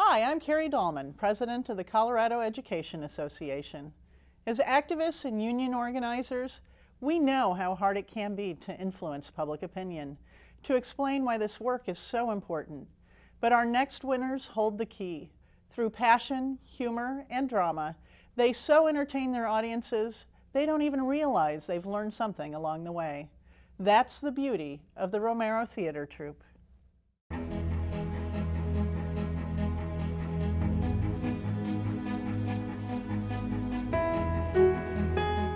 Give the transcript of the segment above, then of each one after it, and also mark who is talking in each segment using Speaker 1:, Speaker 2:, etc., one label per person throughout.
Speaker 1: Hi, I'm Carrie Dahlman, President of the Colorado Education Association. As activists and union organizers, we know how hard it can be to influence public opinion, to explain why this work is so important. But our next winners hold the key. Through passion, humor, and drama, they so entertain their audiences, they don't even realize they've learned something along the way. That's the beauty of the Romero Theater Troupe.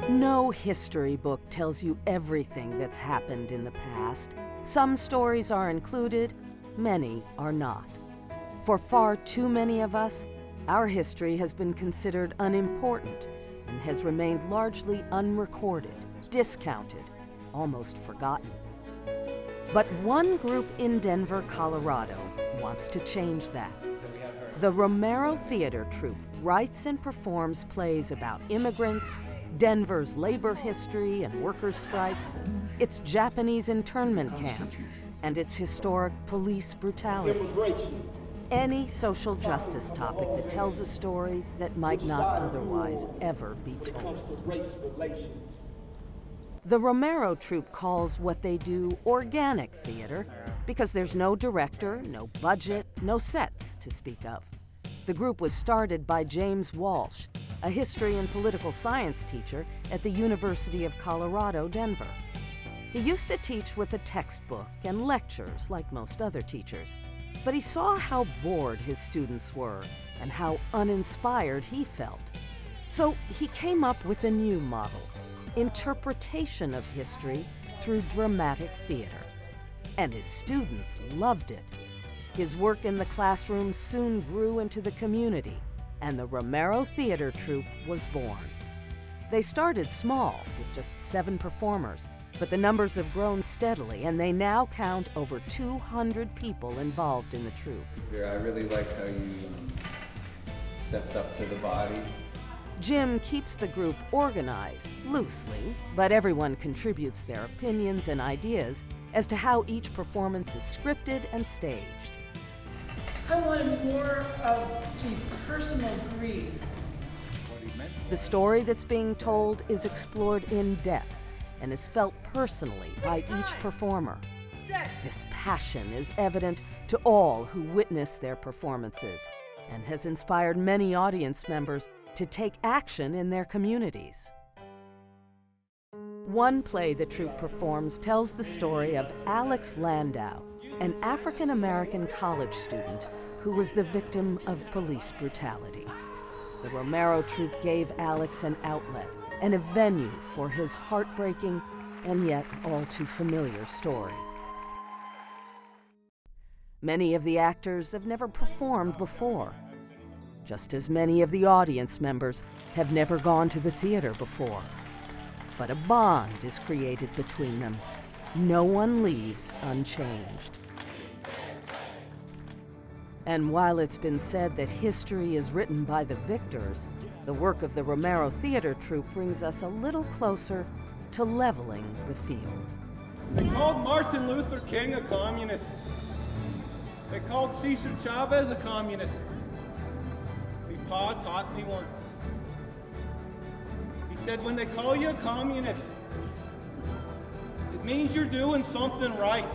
Speaker 2: No history book tells you everything that's happened in the past. Some stories are included, many are not. For far too many of us, our history has been considered unimportant and has remained largely unrecorded, discounted, almost forgotten. But one group in Denver, Colorado wants to change that. The Romero Theater Troup writes and performs plays about immigrants, Denver's labor history and workers' strikes, its Japanese internment camps, and its historic police brutality. Any social justice topic that tells a story that might not otherwise ever be told. The Romero Troupe calls what they do organic theater because there's no director, no budget, no sets to speak of. The group was started by James Walsh, a history and political science teacher at the University of Colorado, Denver. He used to teach with a textbook and lectures like most other teachers, but he saw how bored his students were and how uninspired he felt. So he came up with a new model, interpretation of history through dramatic theater. And his students loved it. His work in the classroom soon grew into the community, and the Romero Theater Troupe was born. They started small, with just 7 performers, but the numbers have grown steadily, and they now count over 200 people involved in the troupe.
Speaker 3: I really liked how you stepped up to the body.
Speaker 2: Jim keeps the group organized, loosely, but everyone contributes their opinions and ideas as to how each performance is scripted and staged.
Speaker 4: I wanted more of the personal grief.
Speaker 2: The story that's being told is explored in depth and is felt personally by each performer. This passion is evident to all who witness their performances and has inspired many audience members to take action in their communities. One play the troupe performs tells the story of Alex Landau, an African-American college student who was the victim of police brutality. The Romero Troupe gave Alex an outlet and a venue for his heartbreaking and yet all too familiar story. Many of the actors have never performed before, just as many of the audience members have never gone to the theater before. But a bond is created between them. No one leaves unchanged. And while it's been said that history is written by the victors, the work of the Romero Theater Troupe brings us a little closer to leveling the field.
Speaker 5: They called Martin Luther King a communist. They called César Chávez a communist. My pa taught me once. He said, when they call you a communist, it means you're doing something right.